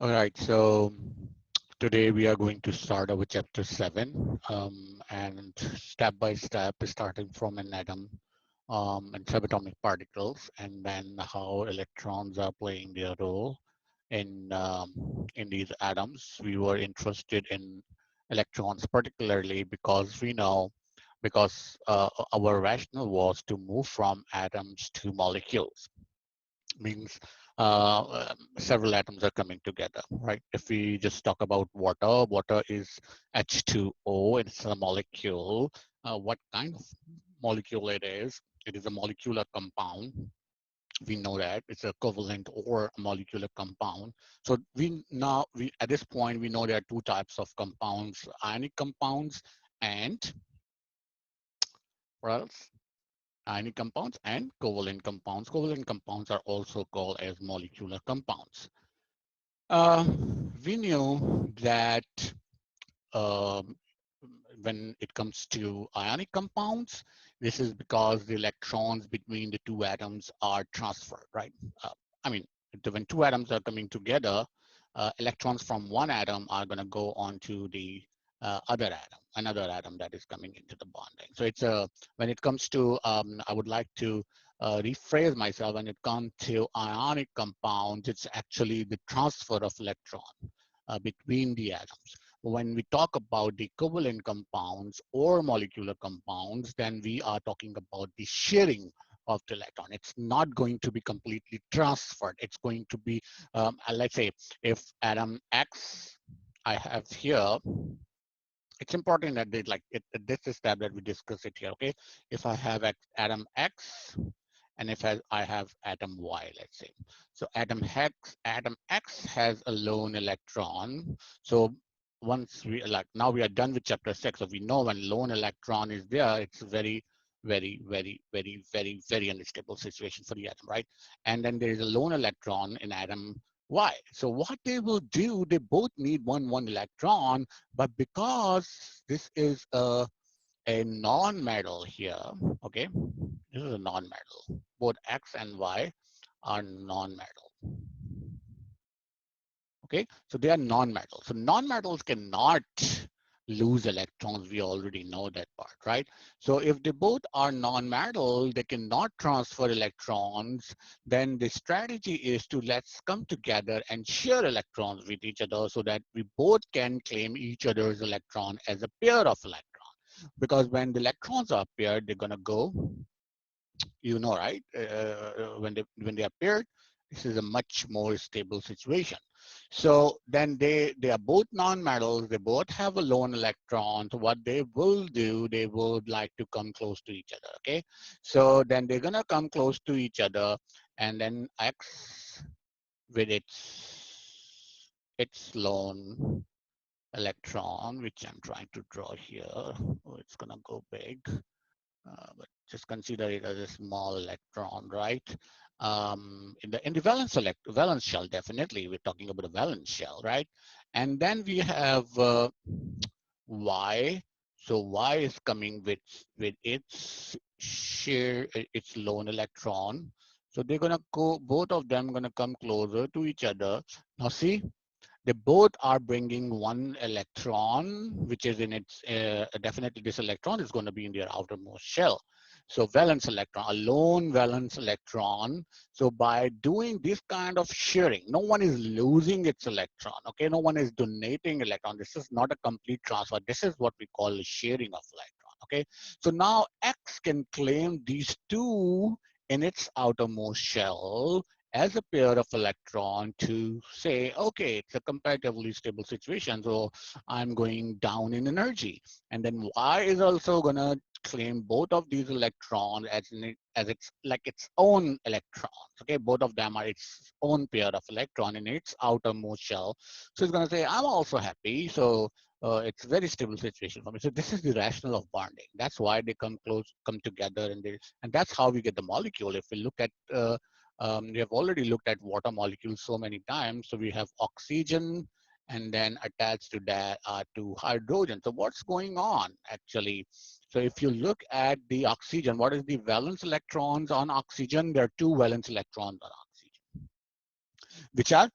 All right, so today we are going to start our chapter 7 and step by step, starting from an atom and subatomic particles, and then how electrons are playing their role in these atoms. We were interested in electrons particularly because we know because our rationale was to move from atoms to molecules means several atoms are coming together, right? If we just talk about water, water is H2O, it's a molecule. What kind of molecule it is? It is a molecular compound. We know that it's a covalent or a molecular compound. So we at this point we know there are two types of compounds: ionic compounds and what else? Ionic compounds and covalent compounds. Covalent compounds are also called as molecular compounds. Uh, we knew that um, when it comes to ionic compounds, this is because the electrons between the two atoms are transferred, right? Uh, I mean, when two atoms are coming together, electrons from one atom are going to go onto the other atom, another atom that is coming into the bonding. So it's a when it comes to I would like to rephrase myself. When it comes to ionic compounds, it's actually the transfer of electron between the atoms. When we talk about the covalent compounds or molecular compounds, then we are talking about the sharing of the electron. It's not going to be completely transferred. It's going to be, let's say, if atom X I have here, it's important that they like it. This is step that we discuss it here. Okay, if I have atom X and if I have atom Y, let's say. So atom X has a lone electron. So once we like now we are done with chapter 6. So we know when lone electron is there, it's very unstable situation for the atom, right? And then there is a lone electron in atom Y. So what they will do, they both need one electron, but because this is a non-metal here, okay? This is a non-metal. Both X and Y are non-metal, okay? So they are non-metal. So non-metals cannot lose electrons. We already know that part, right? So if they both are non-metal, they cannot transfer electrons, then the strategy is to let's come together and share electrons with each other so that we both can claim each other's electron as a pair of electrons. Because when the electrons are paired, they're gonna go, you know, right? When they are paired, this is a much more stable situation. So then they are both non-metals. They both have a lone electron. So what they will do, they would like to come close to each other. Okay, so then they're gonna come close to each other, and then X with its lone electron, which I'm trying to draw here. Oh, it's gonna go big. But just consider it as a small electron, right? In the valence shell, definitely we're talking about a valence shell, right? And then we have Y. So Y is coming with its share, its lone electron. So they're gonna go, both of them gonna come closer to each other. Now see, they both are bringing one electron, which is in its, definitely this electron is going to be in their outermost shell. So valence electron, a lone valence electron. So by doing this kind of sharing, no one is losing its electron, okay? No one is donating electron. This is not a complete transfer. This is what we call the sharing of electron, okay? So now X can claim these two in its outermost shell as a pair of electron to say, okay, it's a comparatively stable situation, so I'm going down in energy. And then Y is also gonna claim both of these electrons as its like its own electrons. Okay, both of them are its own pair of electron in its outermost shell. So it's gonna say, I'm also happy. So it's a very stable situation for me. So this is the rationale of bonding. That's why they come together, and that's how we get the molecule. If we look at we have already looked at water molecules so many times. So we have oxygen, and then attached to that are two hydrogen. So what's going on actually? So if you look at the oxygen, what is the valence electrons on oxygen? There are two valence electrons on oxygen, which are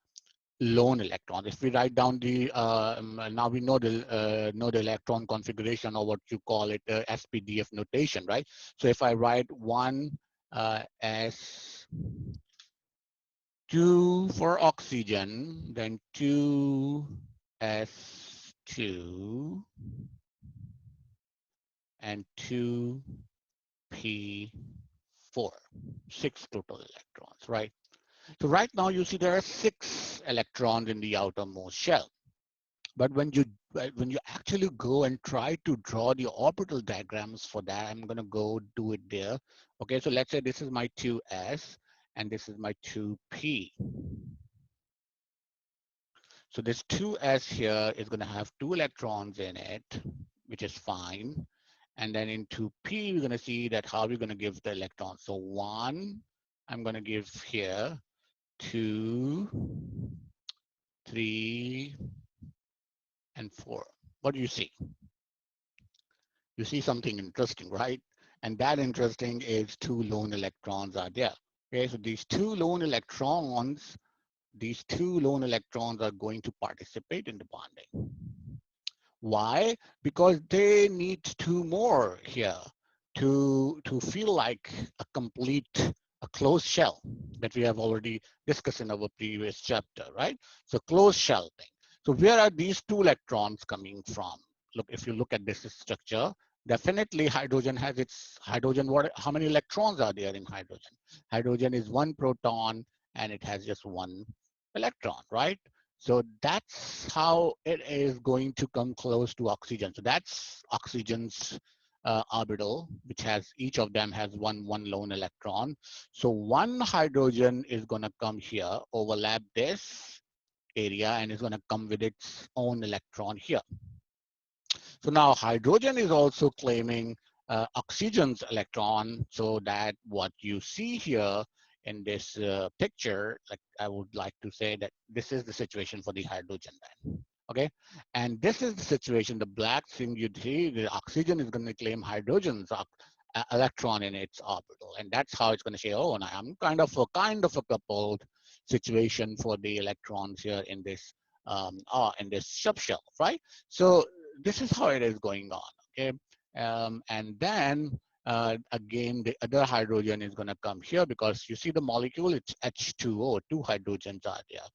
lone electrons. If we write down the now we know the electron configuration, or what you call it, SPDF notation, right? So if I write 1s2 for oxygen, then 2s2 and 2p4, 6 total electrons, right? So right now you see there are 6 electrons in the outermost shell. But when you actually go and try to draw the orbital diagrams for that, I'm gonna go do it there. Okay, so let's say this is my 2s and this is my 2p. So this 2s here is gonna have 2 electrons in it, which is fine. And then in 2p, we're gonna see that how we're gonna give the electrons. So 1, I'm gonna give here, 2, 3, and 4. What do you see? You see something interesting, right? And that interesting is 2 lone electrons are there. Okay, so these two lone electrons are going to participate in the bonding. Why? Because they need 2 more here to feel like a complete, a closed shell that we have already discussed in our previous chapter, right? So closed shell thing. So where are these 2 electrons coming from? Look, if you look at this structure, definitely hydrogen has its hydrogen. What? How many electrons are there in hydrogen? Hydrogen is 1 proton and it has just 1 electron, right? So that's how it is going to come close to oxygen. So that's oxygen's orbital, which has, each of them has one lone electron. So one hydrogen is going to come here, overlap this area, and is going to come with its own electron here. So now hydrogen is also claiming oxygen's electron, so that what you see here in this picture, like I would like to say that this is the situation for the hydrogen then. Okay, and this is the situation, the black thing you see, the oxygen is going to claim hydrogen's electron in its orbital, and that's how it's going to say, oh, and I'm kind of a coupled situation for the electrons here in this subshell, right? So this is how it is going on, okay? And then again, the other hydrogen is going to come here, because you see the molecule, it's H2O, 2 hydrogens are there.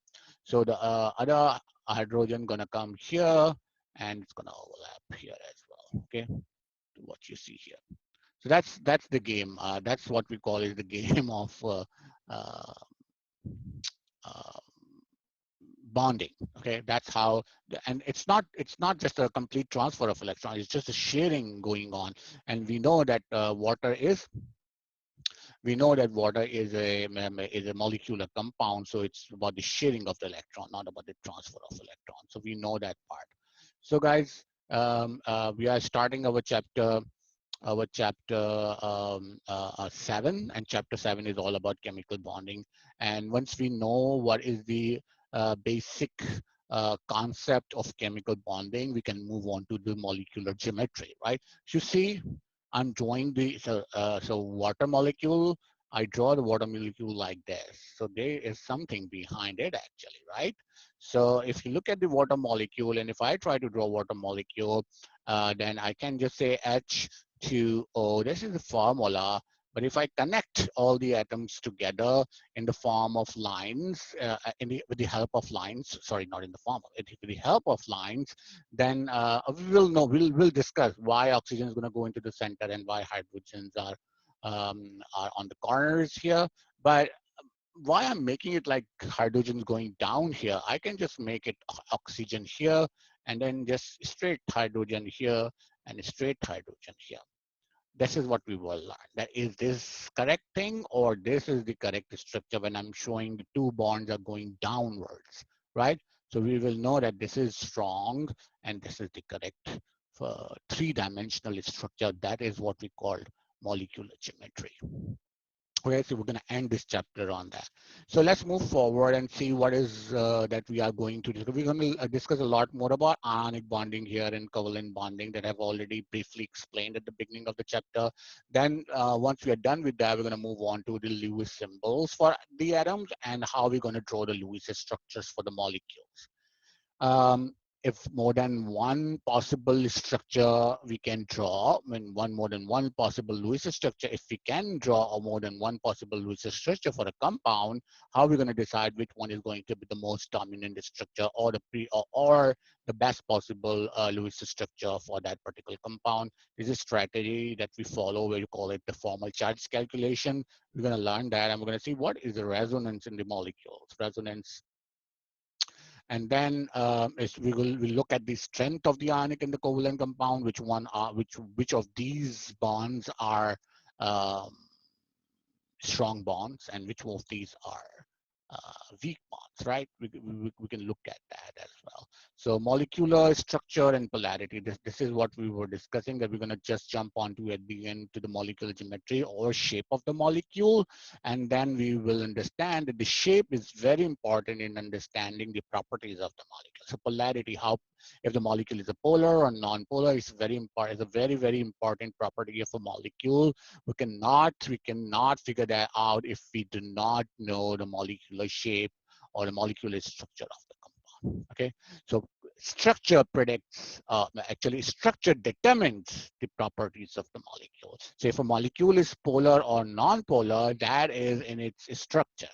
So the other hydrogen going to come here, and it's going to overlap here as well, okay? What you see here. So that's the game. That's what we call is the game of uh, uh, bonding. Okay, that's how, and it's not just a complete transfer of electrons, it's just a sharing going on. And we know that water is a molecular compound, so it's about the sharing of the electron, not about the transfer of electrons. So we know that part. So guys, we are starting our chapter 7, and chapter 7 is all about chemical bonding. And once we know what is the basic concept of chemical bonding, we can move on to the molecular geometry, right? So you see, I'm drawing the so water molecule. I draw the water molecule like this. So there is something behind it actually, right? So if you look at the water molecule, and if I try to draw water molecule, then I can just say H2O. This is the formula. But if I connect all the atoms together in the form of lines, with the help of lines, sorry, not in the form, with the help of lines, then we will know, we'll discuss why oxygen is going to go into the center and why hydrogens are on the corners here. But why I'm making it like hydrogen going down here, I can just make it oxygen here, and then just straight hydrogen here, and straight hydrogen here. This is what we will learn. That is this correct thing, or this is the correct structure when I'm showing the 2 bonds are going downwards, right? So we will know that this is strong and this is the correct 3-dimensional structure. That is what we call molecular geometry. Okay, so we're going to end this chapter on that. So let's move forward and see what is that we are going to discuss. We're going to discuss a lot more about ionic bonding here and covalent bonding that I've already briefly explained at the beginning of the chapter. Then once we are done with that, we're going to move on to the Lewis symbols for the atoms and how we're going to draw the Lewis structures for the molecules. Um, if more than one possible structure we can draw, more than one possible Lewis structure, if we can draw more than one possible Lewis structure for a compound, how are we going to decide which one is going to be the most dominant structure or or the best possible Lewis structure for that particular compound? This is a strategy that we follow where you call it the formal charge calculation. We're going to learn that and we're going to see what is the resonance in the molecules. Resonance. And then we'll look at the strength of the ionic and the covalent compound, which of these bonds are um, strong bonds and which of these are weak bonds, right? We can look at that as well. So molecular structure and polarity, this is what we were discussing, that we're going to just jump onto at the end to the molecular geometry or shape of the molecule. And then we will understand that the shape is very important in understanding the properties of the molecule. So polarity, how if the molecule is a polar or non-polar, is very important. It's a very, very important property of a molecule. We cannot figure that out if we do not know the molecular shape or the molecular structure of the compound. Okay, so structure predicts, actually structure determines the properties of the molecule. So if a molecule is polar or non-polar, that is in its structure.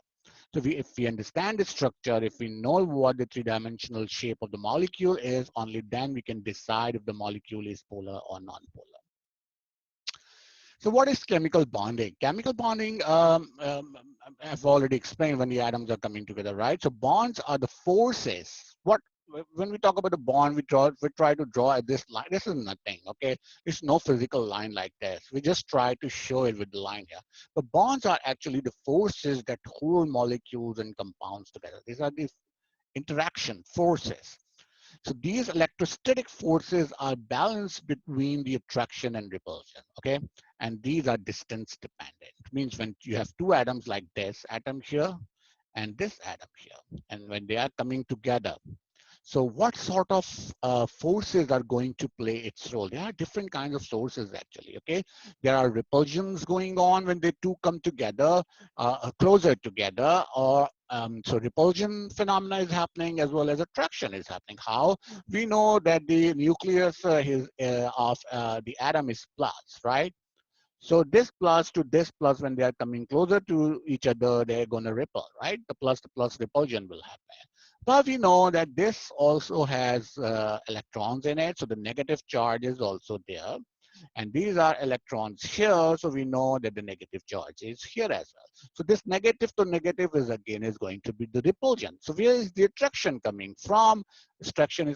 So if we understand the structure, if we know what the three-dimensional shape of the molecule is, only then we can decide if the molecule is polar or non-polar. So what is chemical bonding? Chemical bonding, I've already explained when the atoms are coming together, right? So bonds are the forces. When we talk about a bond, we try to draw this line. This is nothing, okay? There's no physical line like this. We just try to show it with the line here. But bonds are actually the forces that hold molecules and compounds together. These are the interaction forces. So these electrostatic forces are balanced between the attraction and repulsion, okay? And these are distance dependent. It means when you have two atoms like this atom here and this atom here, and when they are coming together, so what sort of forces are going to play its role? There are different kinds of sources actually, okay? There are repulsions going on when they two come together, closer together, or so repulsion phenomena is happening as well as attraction is happening. How? We know that the nucleus of the atom is plus, right? So this plus to this plus, when they are coming closer to each other, they're going to repel, right? The plus to plus repulsion will happen. But we know that this also has electrons in it, so the negative charge is also there. And these are electrons here, so we know that the negative charge is here as well. So this negative to negative is going to be the repulsion. So where is the attraction coming from? Attraction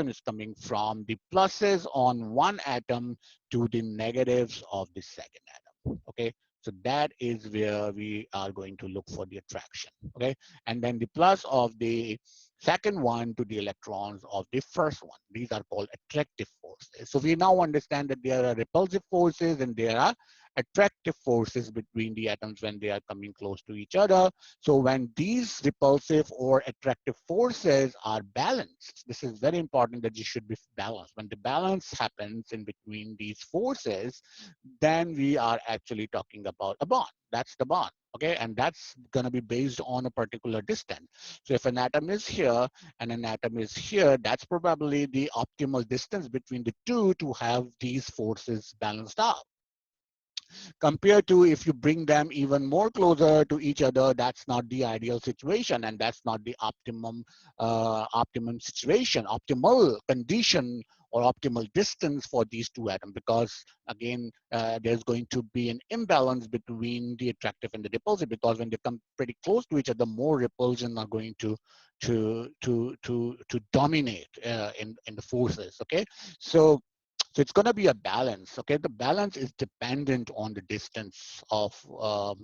is coming from the pluses on one atom to the negatives of the second atom. Okay, so that is where we are going to look for the attraction. Okay, and then the plus of the second one to the electrons of the first one. These are called attractive forces. So we now understand that there are repulsive forces and there are attractive forces between the atoms when they are coming close to each other. So when these repulsive or attractive forces are balanced, this is very important that you should be balanced. When the balance happens in between these forces, then we are actually talking about a bond. That's the bond. Okay, and that's going to be based on a particular distance. So if an atom is here and an atom is here, that's probably the optimal distance between the two to have these forces balanced out. Compared to if you bring them even more closer to each other, that's not the ideal situation, and that's not the optimum situation, optimal condition or optimal distance for these two atoms, because again, there's going to be an imbalance between the attractive and the repulsive, because when they come pretty close to each other, more repulsion are going to dominate in the forces. Okay, so it's going to be a balance. Okay, the balance is dependent on the distance of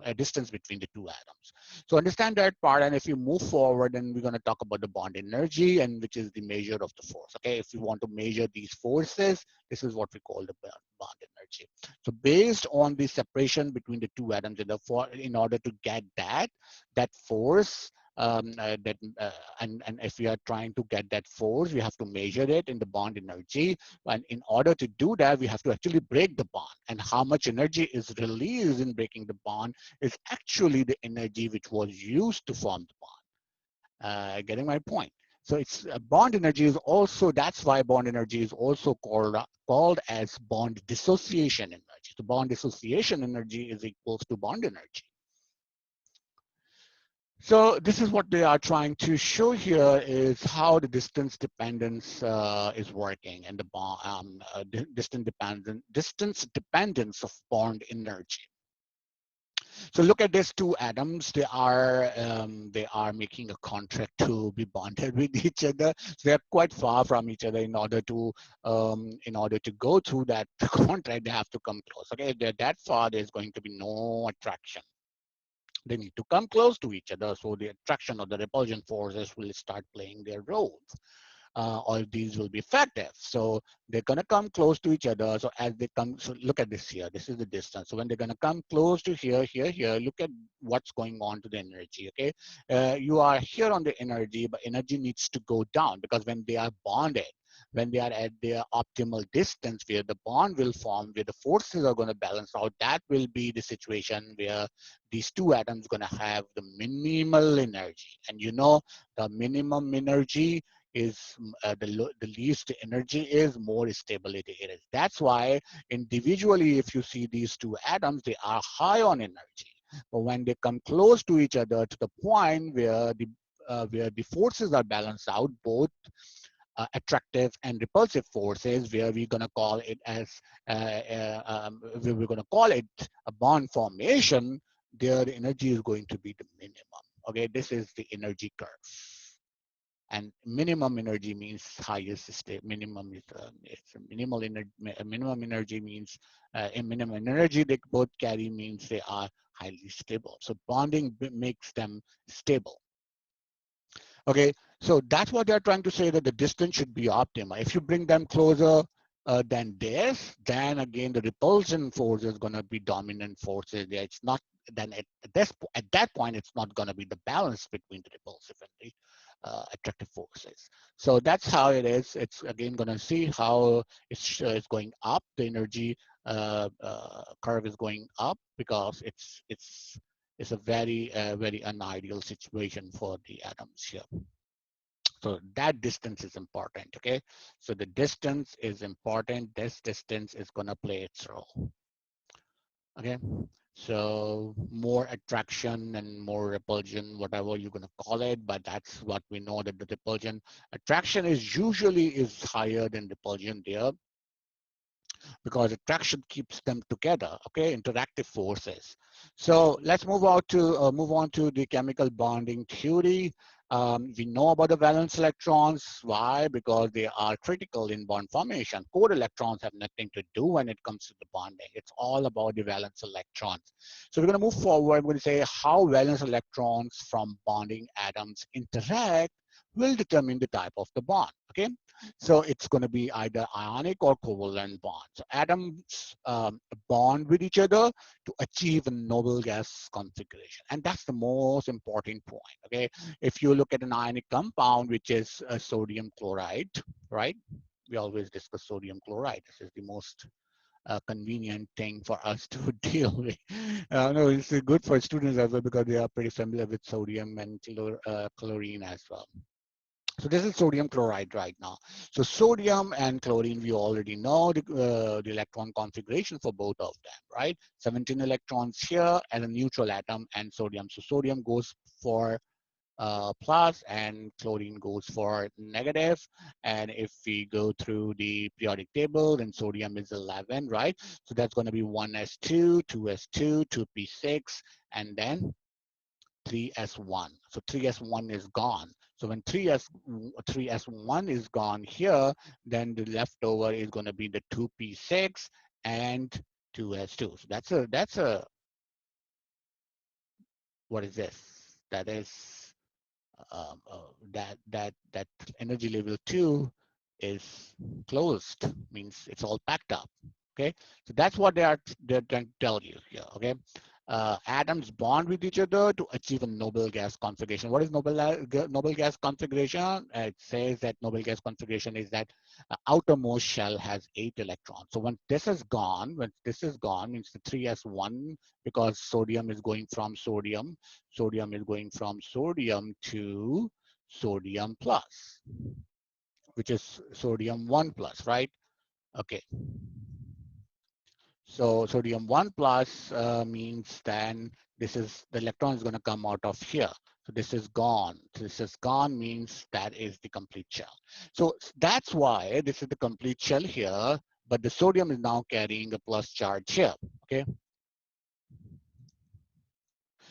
a distance between the two atoms. So understand that part, and if you move forward, then we're going to talk about the bond energy, and which is the measure of the force. Okay, if you want to measure these forces, this is what we call the bond energy. So based on the separation between the two atoms, in order to get that force, and if we are trying to get that force, we have to measure it in the bond energy. And in order to do that, we have to actually break the bond. And how much energy is released in breaking the bond is actually the energy which was used to form the bond. Getting my point? So it's bond energy is also, that's why bond energy is also called as bond dissociation energy. So bond dissociation energy is equals to bond energy. So this is what they are trying to show here, is how the distance dependence is working, and the bond, distance dependence of bond energy. So look at these two atoms. They are making a contract to be bonded with each other. So they're quite far from each other. In order to go through that contract, they have to come close. Okay, if they're that far, there's going to be no attraction. They need to come close to each other, so the attraction or the repulsion forces will start playing their roles. Or these will be effective. So they're going to come close to each other. So as they come, so look at this here. This is the distance. So when they're going to come close to here, look at what's going on to the energy. Okay, you are here on the energy, but energy needs to go down, because when they are bonded, when they are at their optimal distance where the bond will form, where the forces are going to balance out, that will be the situation where these two atoms going to have the minimal energy. And you know, the minimum energy is the least energy is, more stability it is. That's why individually, if you see these two atoms, they are high on energy. But when they come close to each other to the point where the forces are balanced out, both attractive and repulsive forces, where we're going to call it as we're going to call it a bond formation, there the energy is going to be the minimum. Okay, this is the energy curve. And minimum energy means highest state. Minimum is it's a minimal energy. Minimum energy means a minimum energy they both carry means they are highly stable. So bonding makes them stable. Okay, so that's what they're trying to say, that the distance should be optimal. If you bring them closer than this, then again the repulsion force is going to be dominant forces. Yeah, it's not. Then at that point, it's not going to be the balance between the repulsive and the attractive forces. So that's how it is. It's again going to see how it's going up. The energy curve is going up because it's a very unideal situation for the atoms here. So that distance is important, okay? So the distance is important. This distance is gonna play its role, okay? So more attraction and more repulsion, whatever you're gonna call it, but that's what we know, that the repulsion, attraction is usually is higher than repulsion there, because attraction keeps them together, okay? Interactive forces. So let's move on to the chemical bonding theory. We know about the valence electrons. Why? Because they are critical in bond formation. Core electrons have nothing to do when it comes to the bonding. It's all about the valence electrons. So we're going to move forward. We're going to say how valence electrons from bonding atoms interact will determine the type of the bond, okay? So it's going to be either ionic or covalent bonds. So atoms bond with each other to achieve a noble gas configuration. And that's the most important point, okay? If you look at an ionic compound, which is sodium chloride, right? We always discuss sodium chloride. This is the most convenient thing for us to deal with. No, it's good for students as well, because they are pretty familiar with sodium and chlorine as well. So this is sodium chloride right now. So sodium and chlorine, we already know the electron configuration for both of them, right? 17 electrons here and a neutral atom and sodium. So sodium goes for plus and chlorine goes for negative. And if we go through the periodic table, then sodium is 11, right? So that's going to be 1s2, 2s2, 2p6, and then 3s1. So 3s1 is gone. So when 3s1 is gone here, then the leftover is going to be the 2p6 and 2s2. So that's a what is this? That is that energy level 2 is closed, means it's all packed up. Okay, so that's what they're trying to tell you here. Okay, atoms bond with each other to achieve a noble gas configuration. What is noble gas configuration? It says that noble gas configuration is that outermost shell has 8 electrons. So when this is gone, means the 3s1, because sodium is going from sodium is going from sodium to sodium plus, which is sodium 1 plus, right? Okay. So sodium 1 plus means then this is the electron is going to come out of here. So this is gone. This is gone means that is the complete shell. So that's why this is the complete shell here, but the sodium is now carrying a plus charge here. Okay.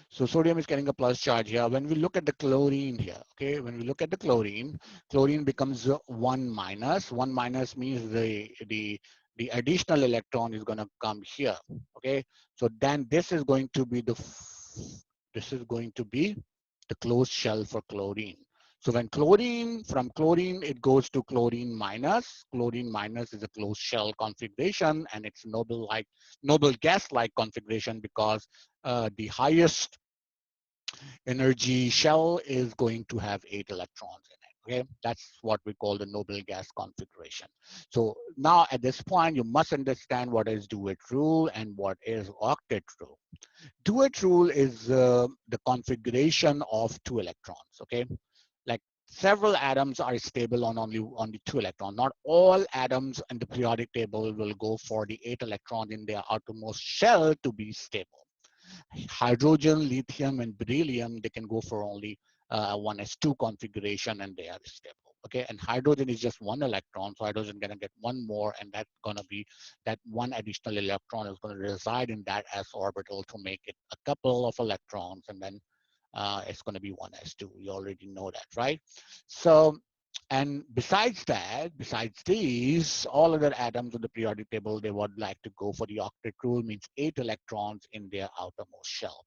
So sodium is carrying a plus charge here. When we look at the chlorine here, okay, when we look at the chlorine, chlorine becomes 1 minus. 1 minus means the additional electron is going to come here. Okay, so then this is going to be the closed shell for chlorine. So when from chlorine, it goes to chlorine minus. Chlorine minus is a closed shell configuration, and it's noble gas-like configuration because the highest energy shell is going to have 8 electrons in it. Okay, that's what we call the noble gas configuration. So now at this point, you must understand what is Duet rule and what is octet rule. Duet rule is the configuration of 2 electrons. Okay, like several atoms are stable on only 2 electrons. Not all atoms in the periodic table will go for the 8 electrons in their outermost shell to be stable. Hydrogen, lithium, and beryllium, they can go for only 1s2 configuration and they are stable. Okay, and hydrogen is just 1 electron, so hydrogen gonna get 1 more, and that's gonna be that 1 additional electron is gonna reside in that s orbital to make it a couple of electrons, and then it's gonna be 1s2. You already know that, right? So, and besides these, all other atoms on the periodic table, they would like to go for the octet rule, means 8 electrons in their outermost shell.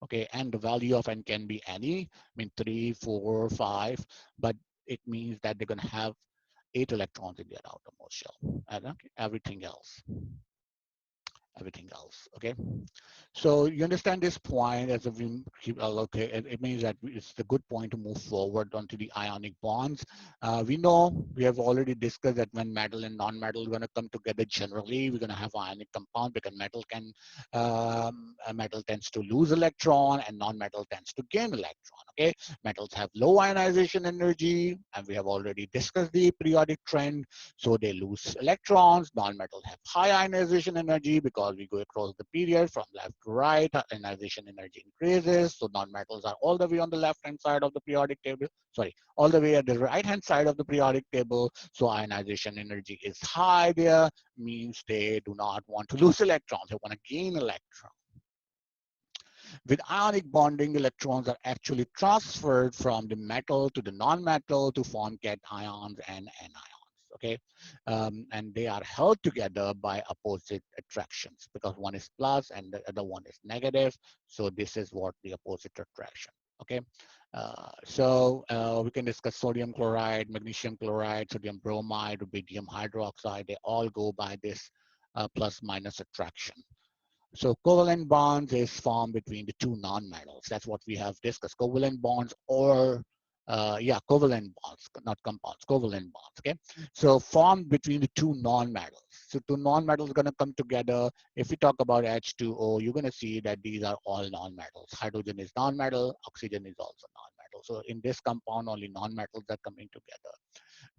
Okay, and the value of n can be any, I mean 3, 4, 5, but it means that they're going to have 8 electrons in their outermost shell, and okay, everything else. Okay, so you understand this point as a okay, it means that it's a good point to move forward onto the ionic bonds. We know, we have already discussed that when metal and non-metal are going to come together, generally we're going to have ionic compound, because metal tends to lose electron and non-metal tends to gain electron. Okay, metals have low ionization energy, and we have already discussed the periodic trend. So they lose electrons. Non-metals have high ionization energy because we go across the period from left to right. Ionization energy increases. So non-metals are all the way on the left-hand side of the periodic table. Sorry, all the way at the right-hand side of the periodic table. So ionization energy is high there, means they do not want to lose electrons. They want to gain electrons. With ionic bonding, electrons are actually transferred from the metal to the non-metal to form cations and anions. Okay, and they are held together by opposite attractions, because one is plus and the other one is negative. So this is what the opposite attraction. Okay, we can discuss sodium chloride, magnesium chloride, sodium bromide, rubidium hydroxide. They all go by this plus minus attraction. So covalent bonds is formed between the two nonmetals. That's what we have discussed. Covalent bonds, or covalent bonds, not compounds, covalent bonds. Okay, so formed between the two nonmetals. So two nonmetals are going to come together. If we talk about H2O, you're going to see that these are all nonmetals. Hydrogen is nonmetal, oxygen is also nonmetal. So in this compound, only nonmetals are coming together.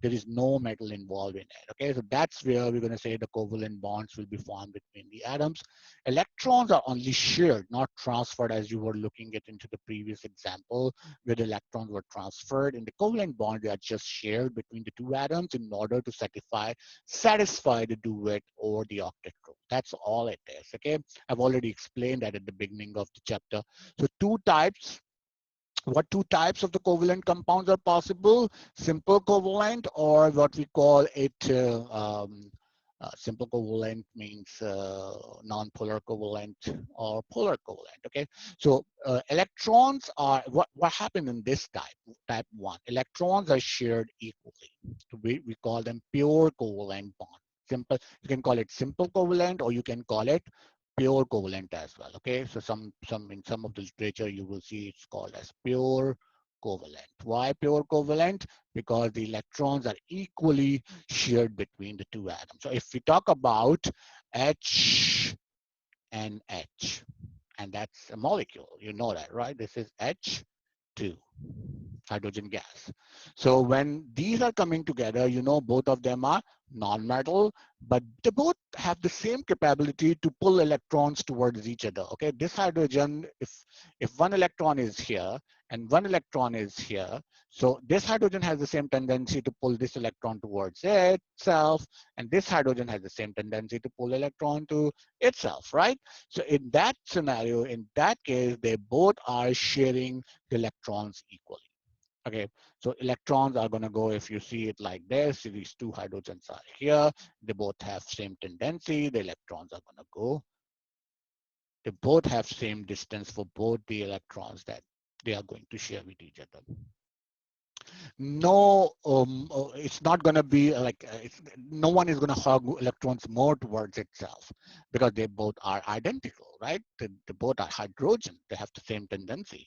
There is no metal involved in it. Okay, so that's where we're going to say the covalent bonds will be formed between the atoms. Electrons are only shared, not transferred, as you were looking at into the previous example, where the electrons were transferred. In the covalent bond, they are just shared between the two atoms in order to satisfy the duet or the octet rule. That's all it is. Okay, I've already explained that at the beginning of the chapter. So what two types of the covalent compounds are possible? Simple covalent, or what we call it simple covalent means non-polar covalent, or polar covalent. Okay, so electrons are what happened in this type 1. Electrons are shared equally. So we call them pure covalent bond. simple. You can call it simple covalent, or you can call it pure covalent as well. Okay, so some in some of the literature you will see it's called as pure covalent. Why pure covalent? Because the electrons are equally shared between the two atoms. So if we talk about H and H, and that's a molecule, you know that, right? This is H2, hydrogen gas. So when these are coming together, you know both of them are non-metal, but they both have the same capability to pull electrons towards each other. Okay, this hydrogen, if one electron is here and one electron is here, so this hydrogen has the same tendency to pull this electron towards itself, and this hydrogen has the same tendency to pull electron to itself, right? So in that scenario, in that case, they both are sharing the electrons equally. Okay, so electrons are going to go, if you see it like this, these two hydrogens are here, they both have same tendency, the electrons are going to go, they both have same distance for both the electrons that they are going to share with each other. No, it's not going to be like, no one is going to hug electrons more towards itself because they both are identical, right? They both are hydrogen, they have the same tendency.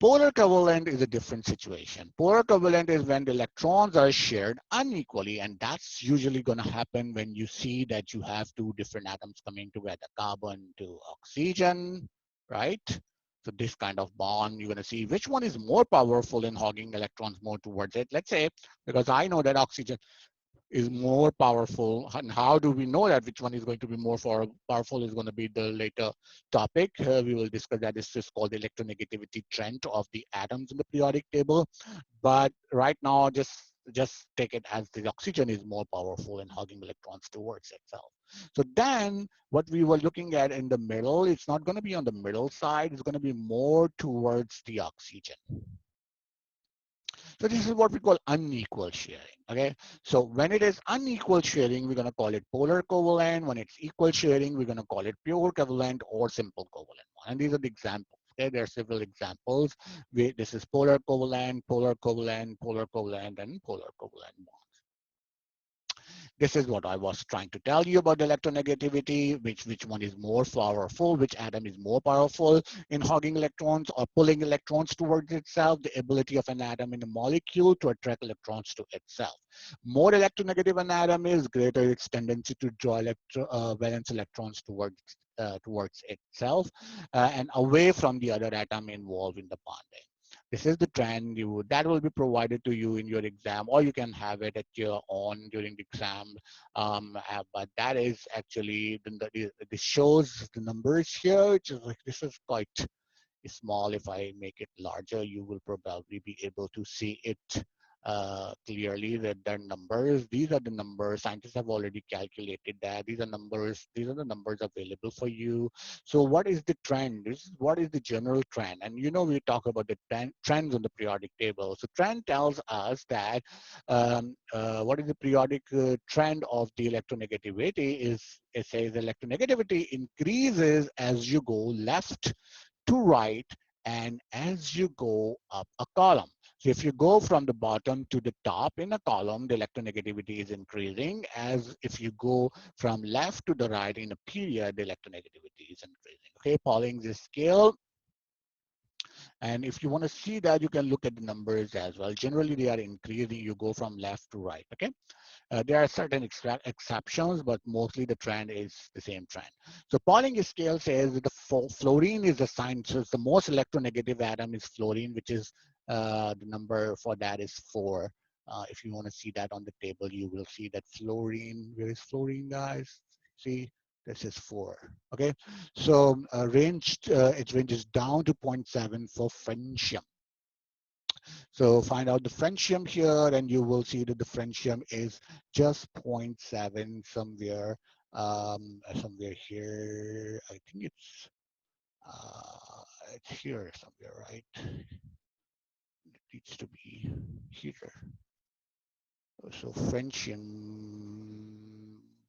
Polar covalent is a different situation. Polar covalent is when the electrons are shared unequally, and that's usually going to happen when you see that you have two different atoms coming together, carbon to oxygen, right? So this kind of bond, you're going to see which one is more powerful in hogging electrons more towards it. Let's say, because I know that oxygen is more powerful. And how do we know that which one is going to be more powerful is going to be the later topic. We will discuss that. This is called the electronegativity trend of the atoms in the periodic table. But right now, just take it as the oxygen is more powerful in hugging electrons towards itself. So then what we were looking at in the middle, it's not going to be on the middle side, it's going to be more towards the oxygen. So this is what we call unequal sharing, okay? So when it is unequal sharing, we're gonna call it polar covalent. When it's equal sharing, we're gonna call it pure covalent or simple covalent. And these are the examples, okay? There are several examples. This is polar covalent, polar covalent, polar covalent, and polar covalent. This is what I was trying to tell you about the electronegativity, which one is more powerful, which atom is more powerful in hogging electrons or pulling electrons towards itself, the ability of an atom in a molecule to attract electrons to itself. More electronegative an atom is, greater its tendency to draw valence electrons towards itself and away from the other atom involved in the bonding. This is the trend that will be provided to you in your exam, or you can have it at your own during the exam. But that is actually, this shows the numbers here, which is like, this is quite small. If I make it larger, you will probably be able to see it clearly, that their numbers. These are the numbers. Scientists have already calculated that. These are numbers. These are the numbers available for you. So what is the trend? This is what is the general trend. And you know, we talk about the trends on the periodic table. So trend tells us that what is the periodic trend of the electronegativity is, it says electronegativity increases as you go left to right and as you go up a column. So if you go from the bottom to the top in a column, the electronegativity is increasing. As if you go from left to the right in a period, the electronegativity is increasing. Okay, Pauling's scale. And if you want to see that, you can look at the numbers as well. Generally, they are increasing. You go from left to right. Okay. There are certain exceptions, but mostly the trend is the same trend. So Pauling scale says that the fluorine is assigned, so it's the most electronegative atom is fluorine, which is the number for that is 4. If you want to see that on the table, you will see that fluorine, where is fluorine, guys? See, this is 4, okay? So it ranges down to 0.7 for francium. So find out the francium here, and you will see that the francium is just 0.7 somewhere, somewhere here. I think it's here somewhere, right? It needs to be here. So francium,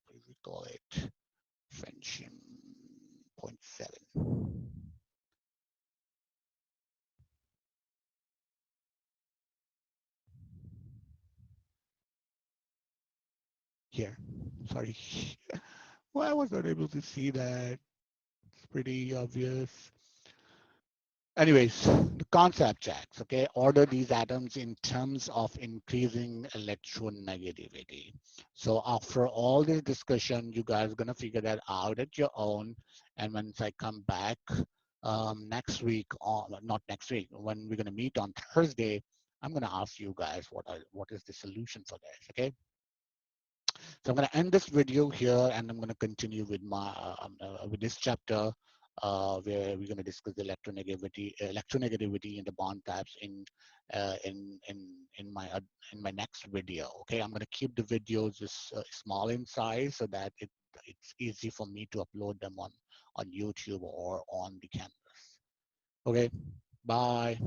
what do we call it? Francium 0.7. here. Sorry. Why I was not able to see that? It's pretty obvious. Anyways, the concept checks, okay? Order these atoms in terms of increasing electronegativity. So after all this discussion, you guys are gonna figure that out at your own. And once I come back next week, or not next week, when we're gonna meet on Thursday, I'm gonna ask you guys what is the solution for this, okay? So I'm going to end this video here, and I'm going to continue with with this chapter, where we're going to discuss the electronegativity in the bond types in my next video. Okay, I'm going to keep the videos just small in size so that it's easy for me to upload them on YouTube or on the canvas. Okay, bye.